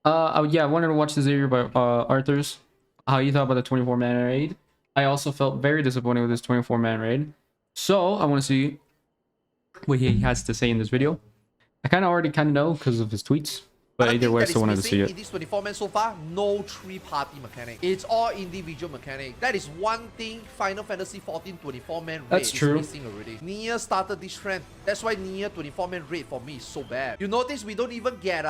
Yeah, I wanted to watch this video by Arthars. How you thought about the 24-man raid. I also felt very disappointed with this 24-man raid. So I want to see what he has to say in this video. I already know because of his tweets. But either way, I still wanted to see it. In this 24-man so far, no three-party mechanic. It's all individual mechanic. That is one thing Final Fantasy 14 24-man raid is missing already. Nier started this trend. That's why Nier 24-man raid for me is so bad. You notice we don't even get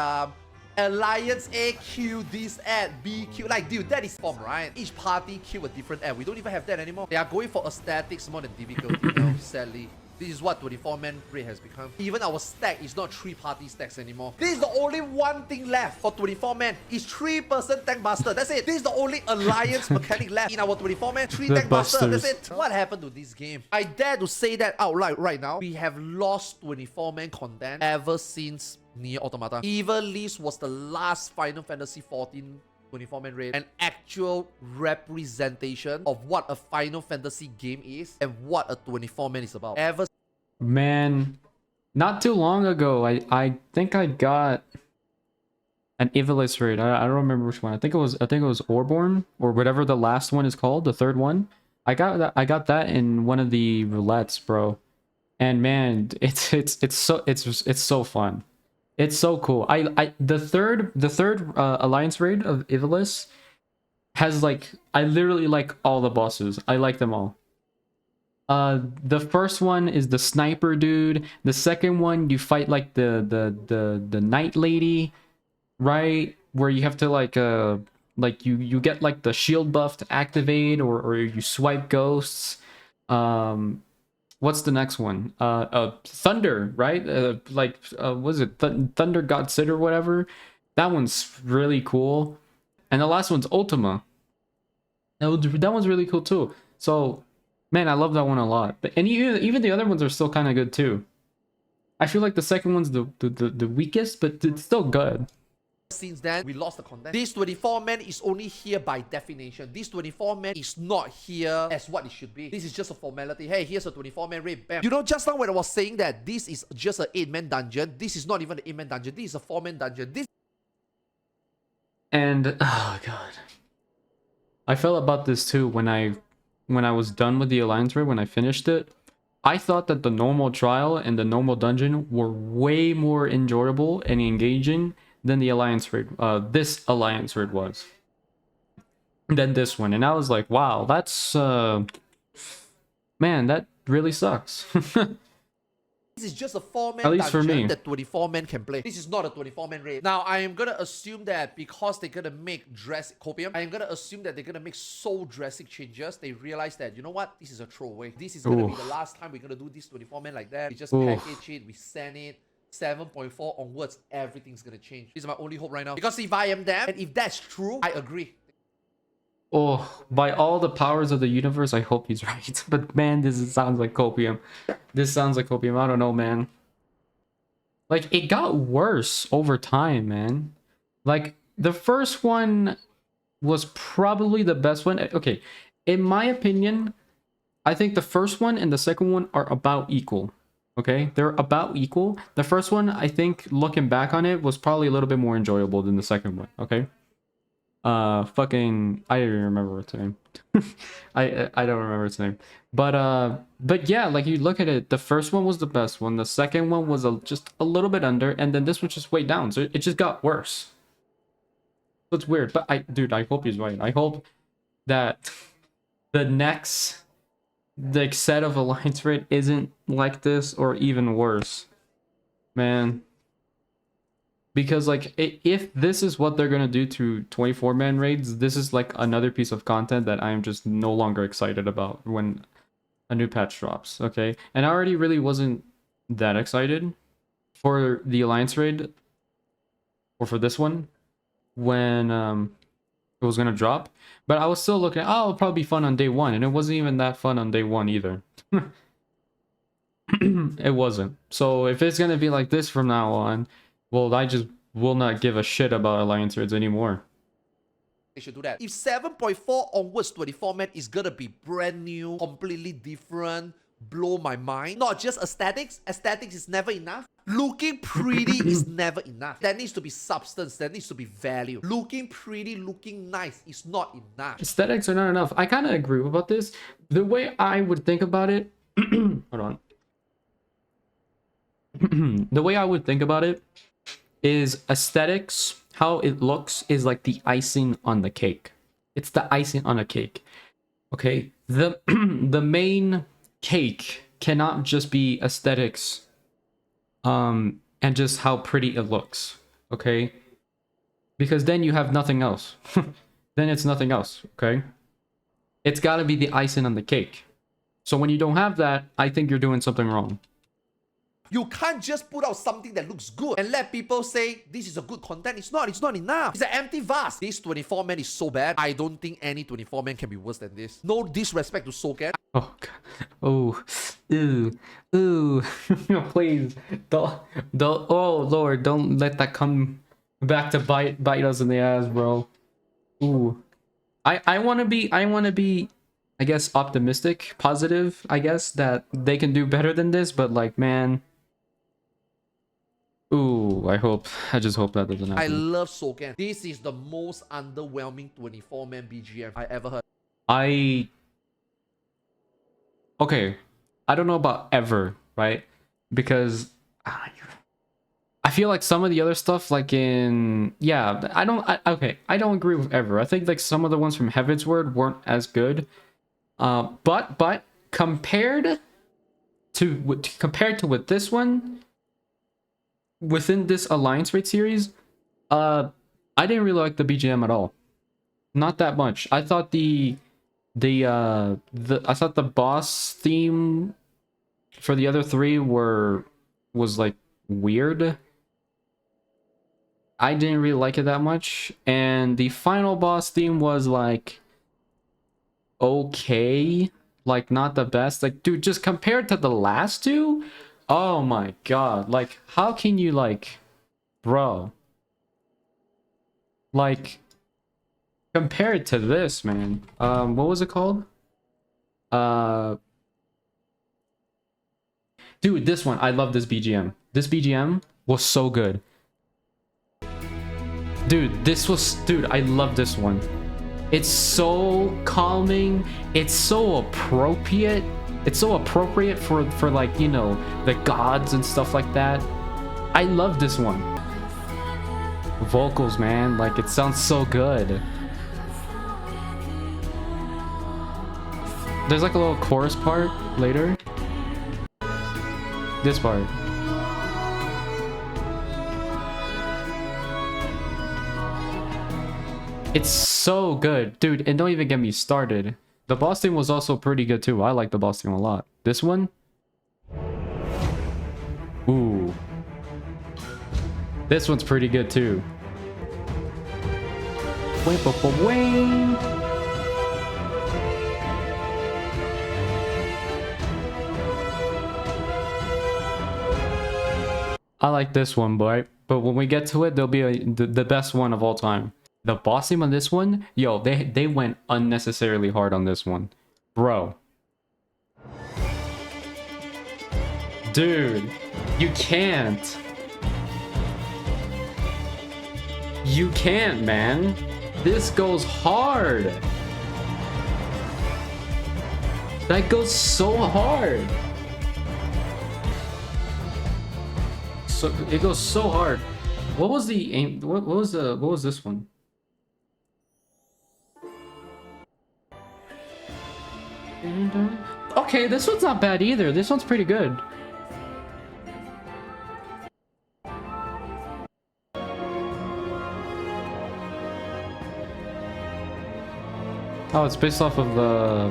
Alliance A kill this ad, B kill. Like, dude, that is form, right? Each party kill a different ad. We don't even have that anymore. They are going for aesthetics more than difficulty now, sadly. This is what 24-man raid has become. Even our stack is not 3-party stacks anymore. This is the only one thing left for 24-man. It's 3-person tank buster. That's it. This is the only alliance mechanic left in our 24-man. 3 tank buster. That's it. What happened to this game? I dare to say that outright right now. We have lost 24-man content ever since Nier Automata. Ivalice was the last Final Fantasy 14 24-man raid, an actual representation of what a Final Fantasy game is and what a 24-man is about. Man, not too long ago, I think I got an Ivalice raid. I don't remember which one. I think it was Orborn or whatever the last one is called, the third one. I got that in one of the roulettes, bro. And man, it's so fun. It's so cool. The third alliance raid of Ivalice has like, I literally like all the bosses. I like them all. The first one is the sniper dude. The second one you fight like the knight lady, right? Where you have to like you get like the shield buff to activate, or you swipe ghosts. What's the next one? Thunder, right? Was it Thunder God Sid or whatever? That one's really cool. And the last one's Ultima. That one's really cool too. So, man, I love that one a lot. But and even the other ones are still kind of good too. I feel like the second one's the weakest, but it's still good. Since then, we lost the content. This 24-man is only here by definition. This 24-man is not here as what it should be. This is just a formality. Hey, here's a 24-man raid. Bam. You know, just now when I was saying that this is just an 8-man dungeon, this is not even an 8-man dungeon. This is a 4-man dungeon. And, oh god. I felt about this too when I was done with the Alliance raid, when I finished it. I thought that the normal trial and the normal dungeon were way more enjoyable and engaging than the Alliance raid, this Alliance raid was, than this one. And I was like, wow, that's, man, that really sucks. This is just a 4-man At least for me. That 24-man can play. This is not a 24-man raid. Now, I am gonna assume that because they're gonna make copium, I am gonna assume that they're gonna make so drastic changes, they realize that, you know what, this is a throwaway. This is gonna be the last time we're gonna do this 24-man like that. We just package it, we send it. 7.4 onwards, everything's gonna change. This is my only hope right now. Because if I am them, and if that's true, I agree. Oh, by all the powers of the universe, I hope he's right. But man, sounds like copium. This sounds like copium. I don't know, man. Like, it got worse over time, man. Like, the first one was probably the best one. Okay, in my opinion, I think the first one and the second one are about equal. Okay, they're about equal. The first one, I think, looking back on it, was probably a little bit more enjoyable than the second one. Okay, I don't even remember its name. I don't remember its name. But yeah, like, you look at it, the first one was the best one. The second one was just a little bit under, and then this one just way down. So it just got worse. So it's weird. But dude, I hope he's right. I hope that the next set of Alliance raid isn't like this or even worse, man. Because like, if this is what they're gonna do to 24-man raids, this is like another piece of content that I'm just no longer excited about when a new patch drops. Okay, and I already really wasn't that excited for the Alliance raid, or for this one, when it was gonna drop. But I was still looking at, oh, it'll probably be fun on day one, and it wasn't even that fun on day one either. It wasn't. So if it's gonna be like this from now on, well, I just will not give a shit about Alliance raids anymore. They should do that. If 7.4 onwards 24-man is gonna be brand new, completely different, blow my mind. Not just aesthetics. Aesthetics is never enough. Looking pretty is never enough. There needs to be substance. There needs to be value. Looking pretty, looking nice is not enough. Aesthetics are not enough. I kind of agree about this. The way I would think about it, hold on. The way I would think about it is aesthetics, how it looks is like the icing on the cake. It's the icing on a cake. Okay? The the main cake cannot just be aesthetics and just how pretty it looks. Okay? Because then you have nothing else. Then it's nothing else, okay? It's got to be the icing on the cake. So when you don't have that, I think you're doing something wrong. You can't just put out something that looks good and let people say this is a good content. It's not enough. It's an empty vase. This 24 man is so bad. I don't think any 24 man can be worse than this. No disrespect to Soken. Oh, God. Oh, ooh, please, don't, oh Lord, don't let that come back to bite us in the ass, bro. Ooh, I want to be, I guess, optimistic, positive, I guess, that they can do better than this, but like, man. Ooh, I just hope that doesn't happen. I love Soken. This is the most underwhelming 24 man BGM I ever heard. Okay, I don't know about ever, right? Because I feel like some of the other stuff, like in, yeah, I don't agree with ever. I think like some of the ones from Heaven's Word weren't as good. But compared to with this one, within this Alliance Raid series, I didn't really like the BGM at all. Not that much. I thought the boss theme for the other three was like weird. I didn't really like it that much, and the final boss theme was like okay, like not the best. Like, dude, just compared to the last two, oh my god, like how can you, like, bro, like compared to this, man. What was it called? Dude, this one, I love this BGM. This BGM was so good. Dude, I love this one. It's so calming. It's so appropriate. It's so appropriate for like, you know, the gods and stuff like that. I love this one. Vocals, man, like it sounds so good. There's like a little chorus part later. This part. It's so good, dude, and don't even get me started. The boss theme was also pretty good too. I like the boss theme a lot. This one? Ooh. This one's pretty good too. I like this one, boy. But when we get to it, there'll be the best one of all time. The boss theme on this one, yo, they went unnecessarily hard on this one. Bro. Dude, you can't. You can't, man. This goes hard. That goes so hard. So it goes so hard. What was the aim? What was this one? Okay, this one's not bad either. This one's pretty good. Oh, it's based off of the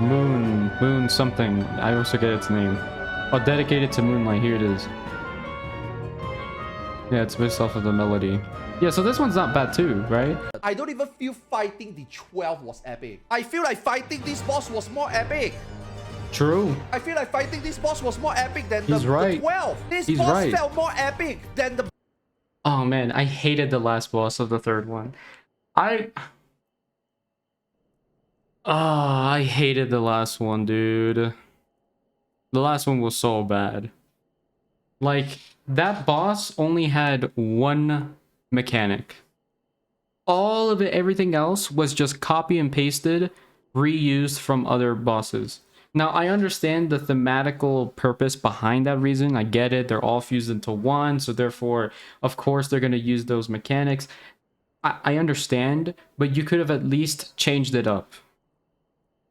moon something. I always forget its name. Oh, dedicated to Moonlight. Here it is. Yeah, it's based off of the melody. Yeah, so this one's not bad too, right? I don't even feel fighting the 12 was epic. I feel like fighting this boss was more epic. True. I feel like fighting this boss was more epic than the 12. This He's boss right. felt more epic than the... Oh man, I hated the last boss of the third one. I hated the last one, dude. The last one was so bad. Like, that boss only had one mechanic. All of it, everything else was just copy and pasted, reused from other bosses. Now, I understand the thematical purpose behind that reason. I get it. They're all fused into one, so therefore, of course, they're going to use those mechanics. I understand, but you could have at least changed it up.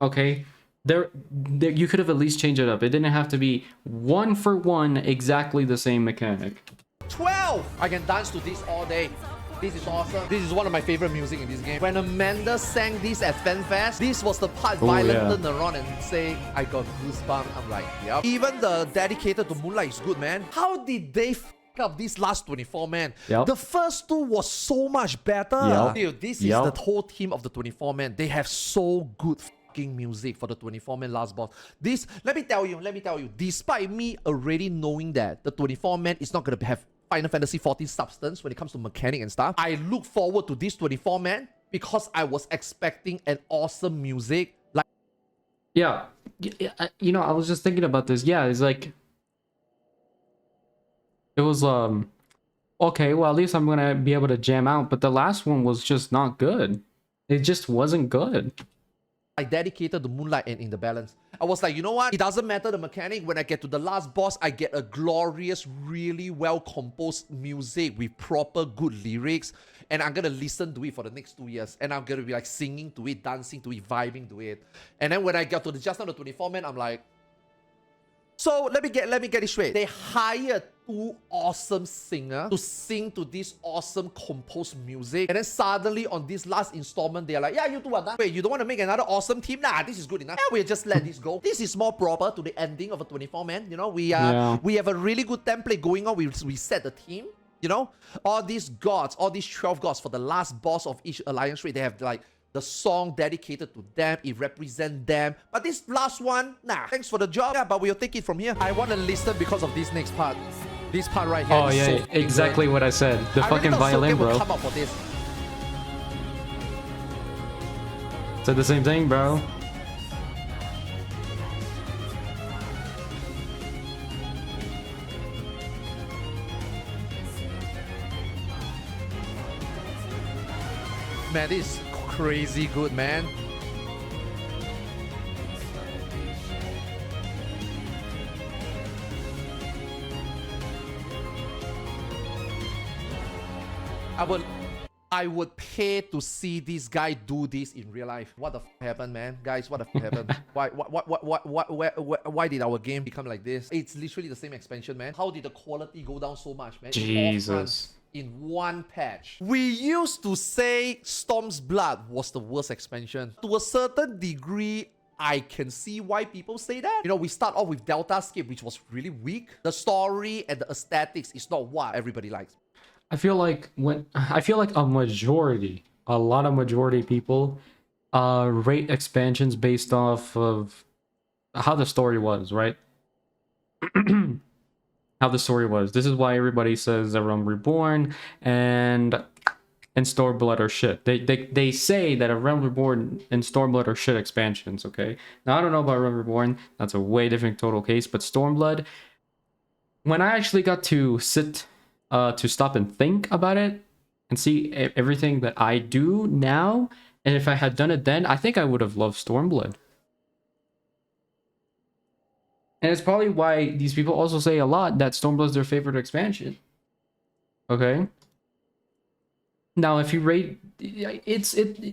Okay? There, you could have at least changed it up. It didn't have to be one for one exactly the same mechanic. 12! I can dance to this all day. This is awesome. This is one of my favorite music in this game. When Amanda sang this at FanFest, this was the part Violet turned around and say, I got goosebumps. I'm like, yep. Even the dedicated to Moonlight is good, man. How did they f up this last 24, man? Yep. The first two was so much better. Yep. Dude, this is the whole team of the 24, man. They have so good music for the 24-man last boss. This, let me tell you, despite me already knowing that the 24-man is not going to have Final Fantasy 14 substance when it comes to mechanic and stuff, I look forward to this 24-man because I was expecting an awesome music. Like, yeah, you know, I was just thinking about this. Yeah, it's like, it was okay, well, at least I'm gonna be able to jam out, but the last one was just not good. It just wasn't good. I dedicated the Moonlight and in the balance. I was like, you know what? It doesn't matter the mechanic. When I get to the last boss, I get a glorious, really well-composed music with proper good lyrics. And I'm going to listen to it for the next 2 years. And I'm going to be like singing to it, dancing to it, vibing to it. And then when I got to the just now the 24-man, I'm like, so let me get it straight. They hired 2 awesome singers to sing to this awesome composed music. And then suddenly on this last installment, they're like, yeah, you two are done. Wait, you don't want to make another awesome team? Nah, this is good enough. Yeah, we'll just let this go. This is more proper to the ending of a 24-man. You know, we have a really good template going on. We set the team. You know, all these gods, all these 12 gods for the last boss of each alliance raid, they have like the song dedicated to them, it represents them. But this last one, nah, thanks for the job. Yeah, but we'll take it from here. I want to listen because of this next part. This part right here. Oh yeah, so exactly what I said. The fucking violin, bro. Come up for this. Said the same thing, bro. Man, this is crazy good, man. I would pay to see this guy do this in real life. What the f happened, man? Guys, what the f happened? Why did our game become like this? It's literally the same expansion, man. How did the quality go down so much, man? Jesus. In one patch. We used to say Storm's Blood was the worst expansion. To a certain degree, I can see why people say that. You know, we start off with Deltascape, which was really weak. The story and the aesthetics is not what everybody likes. I feel like a lot of majority people rate expansions based off of how the story was, right? How the story was. This is why everybody says A Realm Reborn and Stormblood are shit. They say that A Realm Reborn and Stormblood are shit expansions, okay? Now, I don't know about Realm Reborn. That's a way different total case. But Stormblood, when I actually got to sit, to stop and think about it and see everything that I do now, and if I had done it then, I think I would have loved Stormblood. And it's probably why these people also say a lot that Stormblood is their favorite expansion. Okay. Now, if you rate, it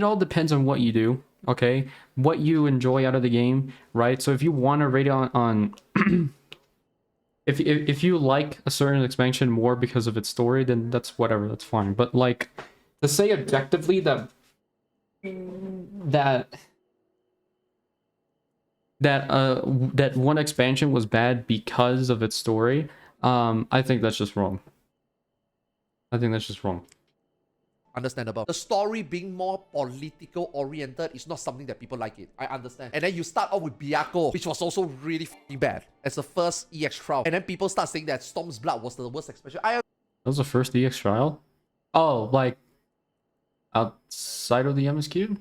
all depends on what you do. Okay, what you enjoy out of the game, right? So if you want to rate it on if you like a certain expansion more because of its story, then that's whatever, that's fine. But like to say objectively that one expansion was bad because of its story, I think that's just wrong. Understandable. The story being more political oriented is not something that people like it. I understand. And then you start off with Byakuo, which was also really f***ing bad as the first EX trial. And then people start saying that Storm's Blood was the worst expansion. That was the first EX trial? Oh, like outside of the MSQ?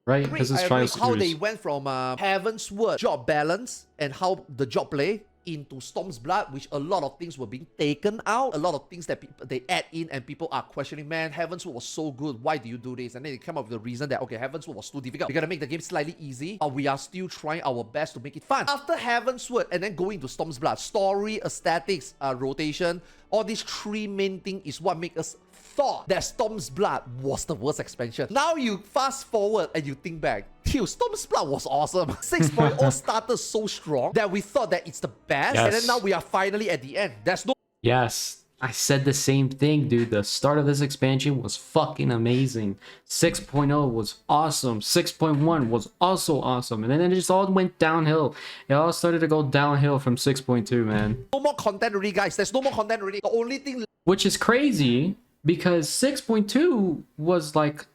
Right? Because it's trial how they went from Heaven's Word job balance and how the job play into Storm's Blood, which a lot of things were being taken out, a lot of things that they add in, and people are questioning, man, Heavensward was so good, why do you do this? And then they come up with the reason that, okay, Heavensward was too difficult. We gotta make the game slightly easy, but we are still trying our best to make it fun. After Heavensward and then going into Storm's Blood, story, aesthetics, rotation, all these three main things is what make us thought that Storm's Blood was the worst expansion. Now you fast forward and you think back, Storm's Blood was awesome. 6.0 started so strong that we thought that it's the best, and then now we are finally at the end. There's no... Yes, I said the same thing, dude. The start of this expansion was fucking amazing. 6.0 was awesome. 6.1 was also awesome. And then it just all went downhill. It all started to go downhill from 6.2, man. No more content already, guys. There's no more content already. The only thing... Which is crazy, because 6.2 was like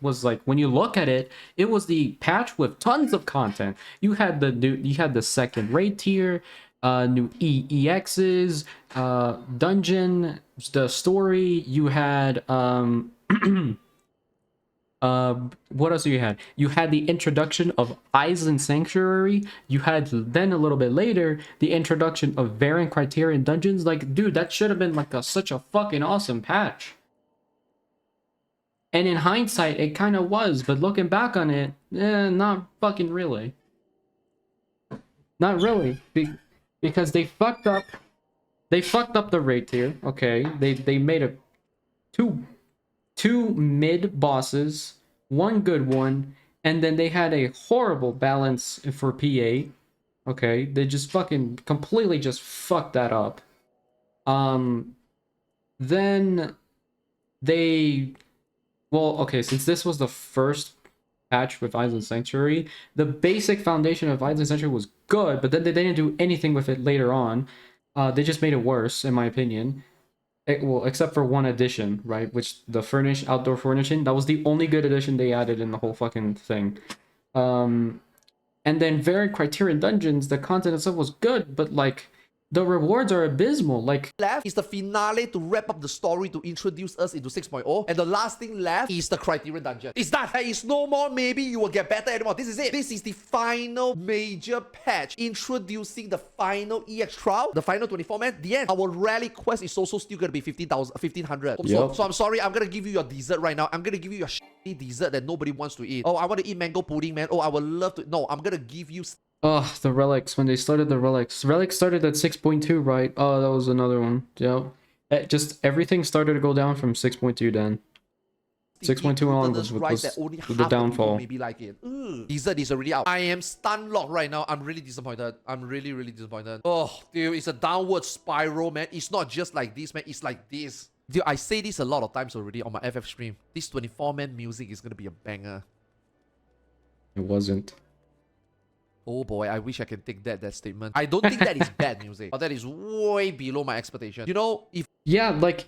was like when you look at it, it was the patch with tons of content. You had the second raid tier, new EXs, dungeon, the story. You had what else you had? You had the introduction of Eisen Sanctuary. You had then a little bit later the introduction of Variant Criterion dungeons. Like, dude, that should have been like such a fucking awesome patch. And in hindsight, it kind of was, but looking back on it, not fucking really. Not really, because they fucked up. They fucked up the raid tier. Okay, they made two mid bosses, one good one, and then they had a horrible balance for PA. Okay, they just fucking completely just fucked that up. Then they, well, okay, since this was the first patch with Eisen Sanctuary, the basic foundation of Eisen Sanctuary was good, but then they didn't do anything with it later on. They just made it worse, in my opinion. Well, except for one addition, right? Which the outdoor furnishing, that was the only good addition they added in the whole fucking thing. And then Variant Criterion Dungeons, the content itself was good, but like the rewards are abysmal. Like, left is the finale to wrap up the story to introduce us into 6.0, and the last thing left is the Criterion Dungeon. It's done. There is no more maybe you will get better anymore. This is it. This is the final major patch introducing the final EX trial, the final 24-man. The end. Our rally quest is also still gonna be 1500. Yep. So I'm sorry, I'm gonna give you your dessert right now. I'm gonna give you your shitty dessert that nobody wants to eat. Oh, I want to eat mango pudding, man. Oh, I would love to. No, I'm gonna give you... oh, the relics. When they started the relics. Relics started at 6.2, right? Oh, that was another one. Yep. Just everything started to go down from 6.2 then. 6.2 on was the downfall. Maybe like it. Dessert is already out. I am stun locked right now. I'm really disappointed. I'm really, really disappointed. Oh, dude, it's a downward spiral, man. It's not just like this, man. It's like this. Dude, I say this a lot of times already on my FF stream. This 24-man music is gonna be a banger. It wasn't. Oh boy, I wish I can take that statement. I don't think that is bad music, but that is way below my expectation. You know, if... yeah, like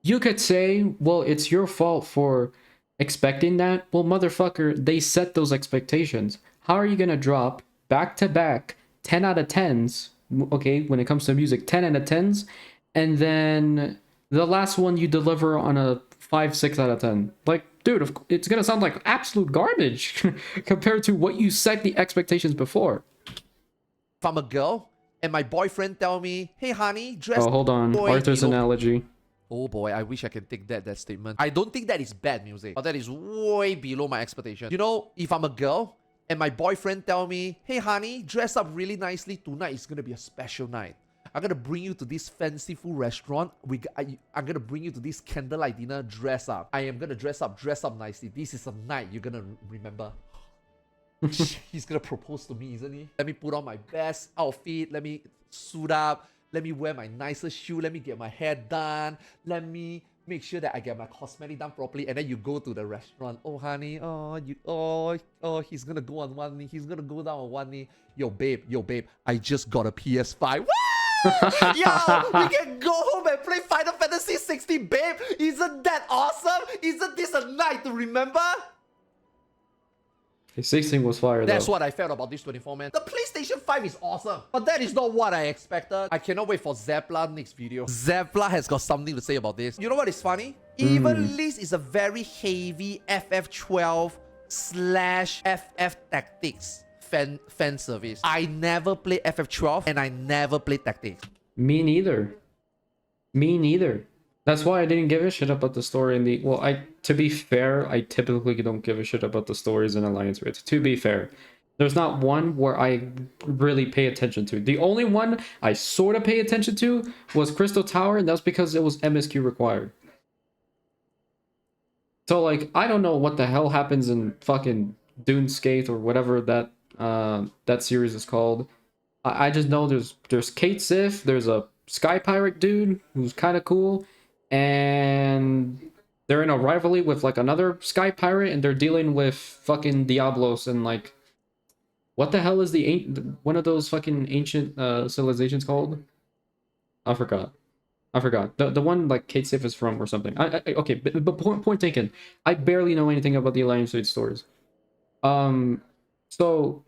you could say, well, it's your fault for expecting that. Well, motherfucker, they set those expectations. How are you gonna drop back-to-back 10 out of 10s, okay, when it comes to music, 10 out of 10s, and then the last one you deliver on a 5-6 out of 10? Like, dude, it's gonna sound like absolute garbage compared to what you set the expectations before. If I'm a girl and my boyfriend tell me, hey honey, dress... oh, hold on. Arthars analogy. Oh boy, I wish I can take that statement. I don't think that is bad music, but that is way below my expectation. You know, if I'm a girl and my boyfriend tell me, hey honey, dress up really nicely, tonight is gonna be a special night. I'm gonna bring you to this fanciful restaurant. I'm gonna bring you to this candlelight dinner. Dress up. I am gonna dress up nicely. This is a night you're gonna remember. He's gonna propose to me, isn't he? Let me put on my best outfit. Let me suit up. Let me wear my nicest shoe. Let me get my hair done. Let me make sure that I get my cosmetic done properly. And then you go to the restaurant. Oh, honey. Oh, he's gonna go on one knee. He's gonna go down on one knee. Yo, babe. I just got a PS5. Woo! Yo, we can go home and play Final Fantasy 16, babe. Isn't that awesome? Isn't this a night to remember? 16 was fire, though. That's what I felt about this 24-man. The PlayStation 5 is awesome, but that is not what I expected. I cannot wait for Zepla next video. Zepla has got something to say about this. You know what is funny? Even Liz is a very heavy FF12/FF Tactics fan service. I never play FF12 and I never play Tactics. Me neither. Me neither. That's why I didn't give a shit about the story in the... Well, to be fair, I typically don't give a shit about the stories in Alliance Raids. To be fair. There's not one where I really pay attention to. The only one I sort of pay attention to was Crystal Tower, and that's because it was MSQ required. So, like, I don't know what the hell happens in fucking Dunescape or whatever that that series is called. I just know there's Kate Sif, there's a Sky Pirate dude who's kind of cool, and they're in a rivalry with like another Sky Pirate, and they're dealing with fucking Diablos and like, what the hell is one of those fucking ancient civilizations called? I forgot. The one like Kate Sif is from or something. Okay, but point taken. I barely know anything about the Alliance Raid stories. So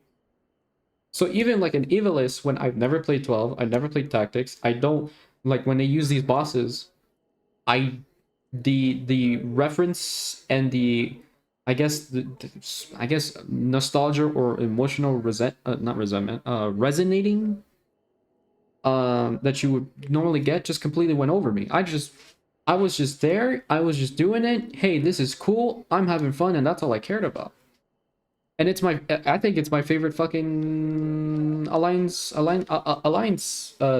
even like an Evilis, when I've never played 12, I've never played Tactics, I don't like when they use these bosses. The reference and the I guess nostalgia or emotional resonating that you would normally get just completely went over me. I was just there, I was just doing it. Hey, this is cool, I'm having fun, and that's all I cared about. And I think it's my favorite fucking alliance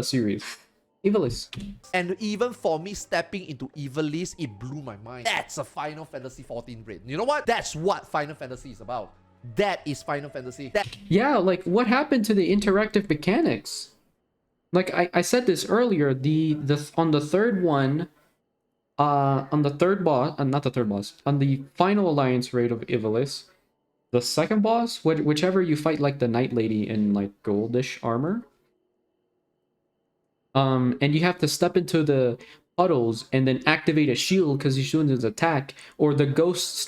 series. Evilis. And even for me stepping into Evilis, it blew my mind. That's a Final Fantasy 14 raid. You know what? That's what Final Fantasy is about. That is Final Fantasy. Yeah, like what happened to the interactive mechanics? Like I said this earlier, on the third one, on the third boss, not the third boss, on the final alliance raid of Evilis, the second boss, whichever you fight like the Night Lady in like goldish armor. And you have to step into the puddles and then activate a shield because he's doing his attack, or the ghosts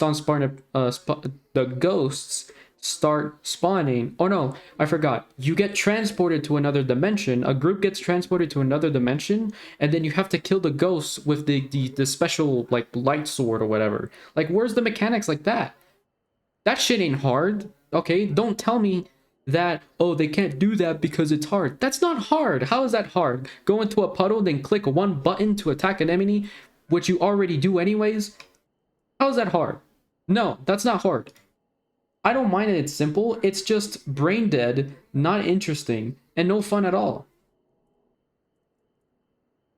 start spawning. Oh no, I forgot. You get transported to another dimension. A group gets transported to another dimension, and then you have to kill the ghosts with the special like light sword or whatever. Like, where's the mechanics like that? That shit ain't hard. Okay, don't tell me that, oh, they can't do that because it's hard. That's not hard. How is that hard? Go into a puddle, then click one button to attack an enemy, which you already do anyways? How is that hard? No, that's not hard. I don't mind that it's simple. It's just brain dead, not interesting, and no fun at all.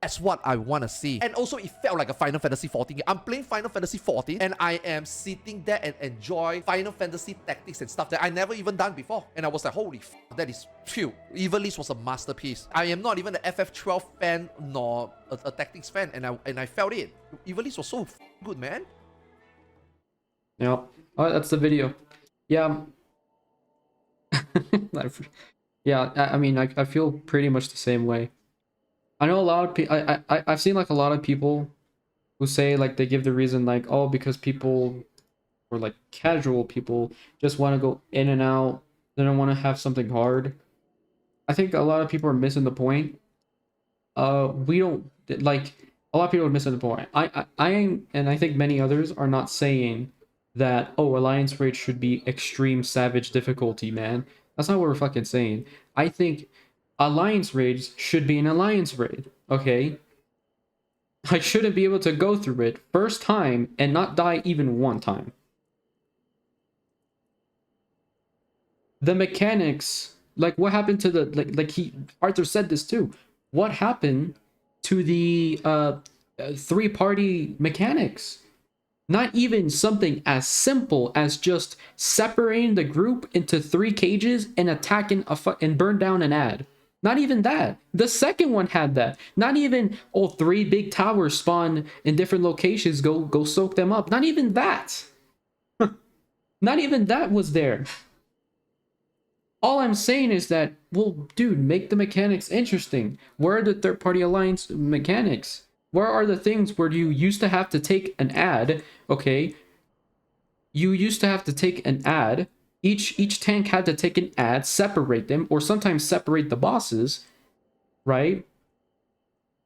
That's what I want to see. And also, it felt like a Final Fantasy 14 game. I'm playing Final Fantasy 14, and I am sitting there and enjoy Final Fantasy tactics and stuff that I never even done before. And I was like, holy f***, that is phew. Evilis was a masterpiece. I am not even an FF12 fan nor a tactics fan, and I felt it. Evilis was so good, man. Yeah, that's the video. Yeah. Yeah, I mean, I feel pretty much the same way. I know a lot of people, I've seen like a lot of people who say like they give the reason like, oh, because people, or like casual people, just want to go in and out, they don't want to have something hard. I think a lot of people are missing the point. We don't, like, a lot of people are missing the point. And I think many others are not saying that, oh, Alliance Raid should be extreme savage difficulty, man. That's not what we're fucking saying. I think Alliance Raids should be an Alliance Raid, okay? I shouldn't be able to go through it first time and not die even one time. The mechanics, like what happened to the, Arthur said this too. What happened to the three-party mechanics? Not even something as simple as just separating the group into 3 cages and attacking and burn down an ad. Not even that. The second one had that. Not even, oh, 3 big towers spawn in different locations, go soak them up. Not even that. Not even that was there. All I'm saying is that, well, dude, make the mechanics interesting. Where are the third-party alliance mechanics? Where are the things where you used to have to take an ad, okay? You used to have to take an ad. Each tank had to take an ad, separate them, or sometimes separate the bosses, right?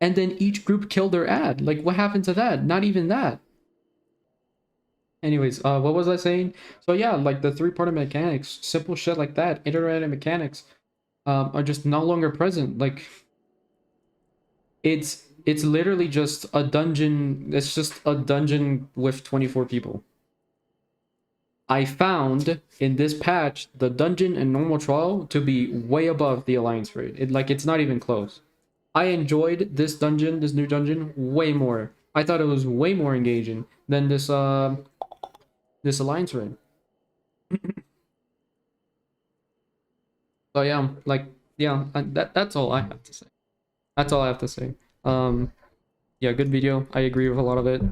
And then each group killed their ad. Like, what happened to that? Not even that. Anyways, what was I saying? So yeah, like the three-party mechanics, simple shit like that, iterative mechanics, are just no longer present. Like it's literally just a dungeon. It's just a dungeon with 24 people. I found in this patch the dungeon and normal trial to be way above the alliance raid. It's not even close. I enjoyed this dungeon, this new dungeon, way more. I thought it was way more engaging than this alliance raid. So yeah, like yeah, that's all I have to say. That's all I have to say. Yeah, good video. I agree with a lot of it.